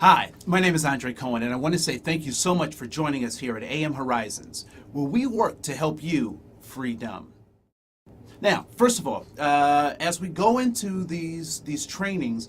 Hi, my name is Andre Cohen, and I want to say thank you so much for joining us here at AM Horizons, where we work to help you free dumb. Now, first of all, as we go into these trainings,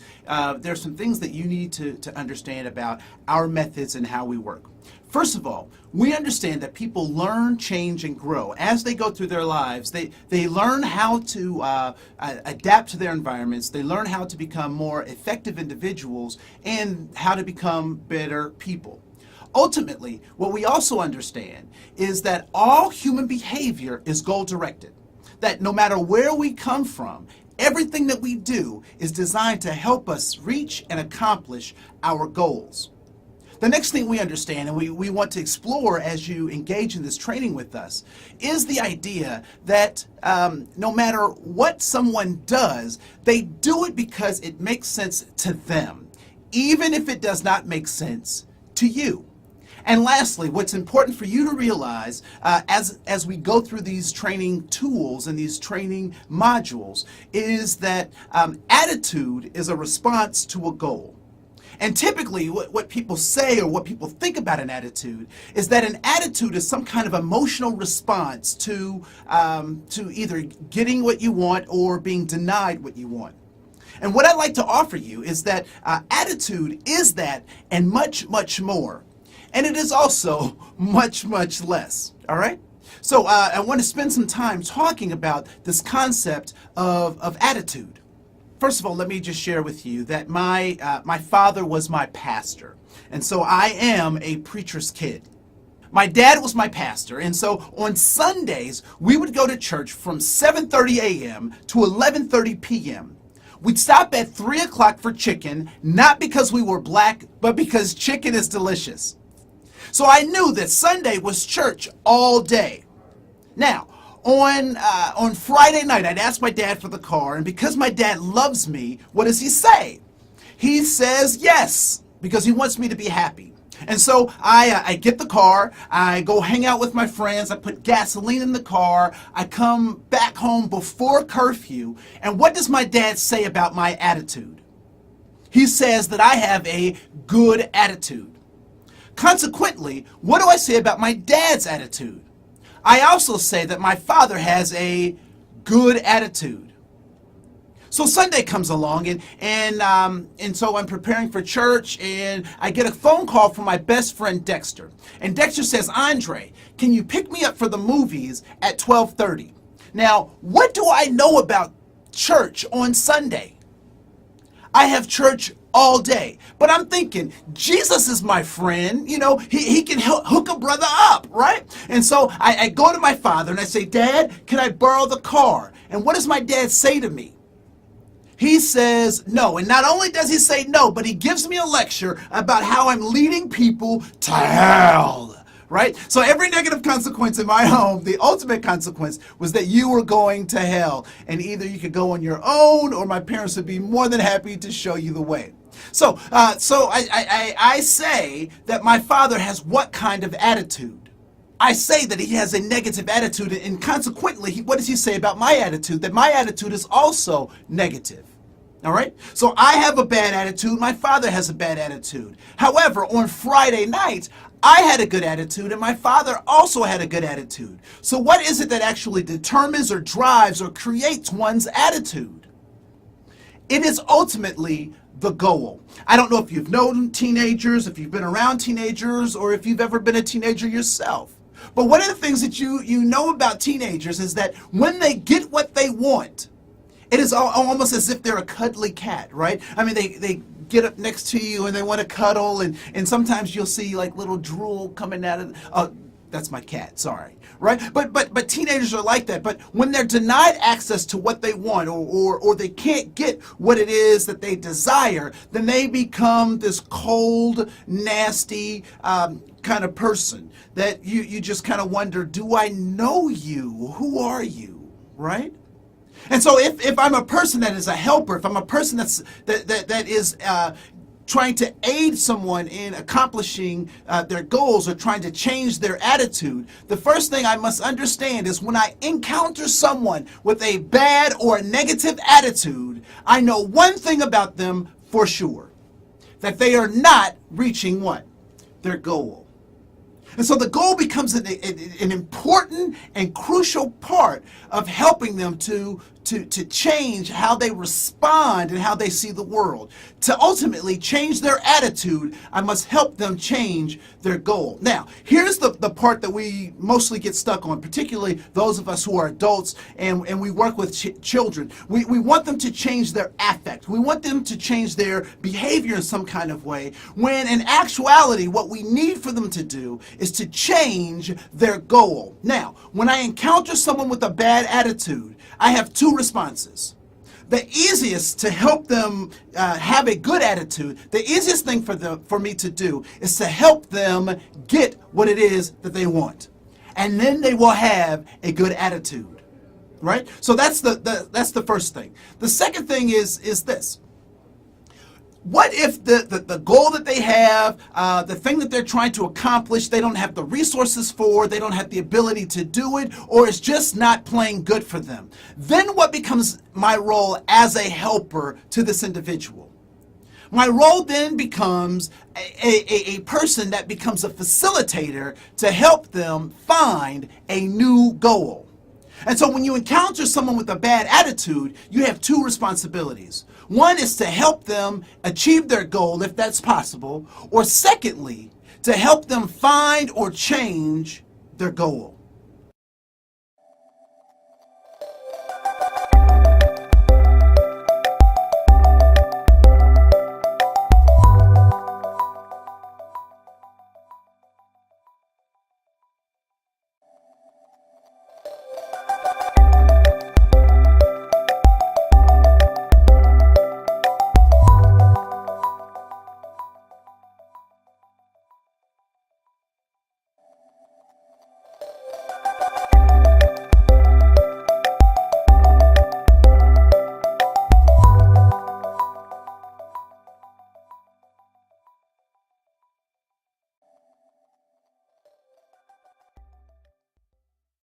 there's some things that you need to understand about our methods and how we work. First of all, we understand that people learn, change, and grow. As they go through their lives, they learn how to adapt to their environments, they learn how to become more effective individuals, and how to become better people. Ultimately, what we also understand is that all human behavior is goal-directed. That no matter where we come from, everything that we do is designed to help us reach and accomplish our goals. The next thing we understand, and we want to explore as you engage in this training with us, is the idea that no matter what someone does, they do it because it makes sense to them, even if it does not make sense to you. And lastly, what's important for you to realize as we go through these training tools and these training modules is that attitude is a response to a goal. And typically what people say or what people think about an attitude is that an attitude is some kind of emotional response to either getting what you want or being denied what you want. And what I'd like to offer you is that attitude is that and much, much more. And it is also much, much less, all right? So I want to spend some time talking about this concept of attitude. First of all, let me just share with you that my father was my pastor, and so I am a preacher's kid. My dad was my pastor, and so on Sundays, we would go to church from 7:30 a.m. to 11:30 p.m. We'd stop at 3 o'clock for chicken, not because we were black, but because chicken is delicious. So I knew that Sunday was church all day. Now, on Friday night, I'd ask my dad for the car, and because my dad loves me, what does he say? He says yes, because he wants me to be happy. And so I get the car, I go hang out with my friends, I put gasoline in the car, I come back home before curfew, and what does my dad say about my attitude? He says that I have a good attitude. Consequently, what do I say about my dad's attitude? I also say that my father has a good attitude. So Sunday comes along, and so I'm preparing for church, and I get a phone call from my best friend Dexter. And Dexter says, Andre, can you pick me up for the movies at 12:30? Now, what do I know about church on Sunday? I have church all day. But I'm thinking, Jesus is my friend. You know, he can hook a brother up, right? And so I go to my father and I say, Dad, can I borrow the car? And what does my dad say to me? He says no. And not only does he say no, but he gives me a lecture about how I'm leading people to hell. Right? So every negative consequence in my home, the ultimate consequence was that you were going to hell. And either you could go on your own or my parents would be more than happy to show you the way. So I say that my father has what kind of attitude? I say that he has a negative attitude, and consequently, what does he say about my attitude? That my attitude is also negative. All right? So I have a bad attitude. My father has a bad attitude. However, on Friday night, I had a good attitude, and my father also had a good attitude. So what is it that actually determines or drives or creates one's attitude? It is ultimately the goal. I don't know if you've known teenagers, if you've been around teenagers, or if you've ever been a teenager yourself. But one of the things that you know about teenagers is that when they get what they want, it is almost as if they're a cuddly cat, right? I mean, they get up next to you and they want to cuddle, and sometimes you'll see like little drool coming out of, that's my cat, sorry, right? But teenagers are like that. But when they're denied access to what they want, or they can't get what it is that they desire, then they become this cold, nasty kind of person that you just kind of wonder, do I know you? Who are you, right? And so if I'm a person that is a helper, if I'm a person that is trying to aid someone in accomplishing their goals or trying to change their attitude, the first thing I must understand is when I encounter someone with a bad or a negative attitude, I know one thing about them for sure. that they are not reaching what? Their goal. And so the goal becomes an important and crucial part of helping them to change how they respond and how they see the world. To ultimately change their attitude, I must help them change their goal. Now, here's the part that we mostly get stuck on, particularly those of us who are adults and we work with children. We want them to change their affect. We want them to change their behavior in some kind of way, when in actuality, what we need for them to do is to change their goal. Now, when I encounter someone with a bad attitude, I have two responses. The easiest to help them have a good attitude, the easiest thing for me to do is to help them get what it is that they want. And then they will have a good attitude, right? So that's the first thing. The second thing is this. What if the goal that they have, the thing that they're trying to accomplish, they don't have the resources for, they don't have the ability to do it, or it's just not playing good for them? Then what becomes my role as a helper to this individual? My role then becomes a person that becomes a facilitator to help them find a new goal. And so when you encounter someone with a bad attitude, you have two responsibilities. One is to help them achieve their goal, if that's possible, or secondly, to help them find or change their goal.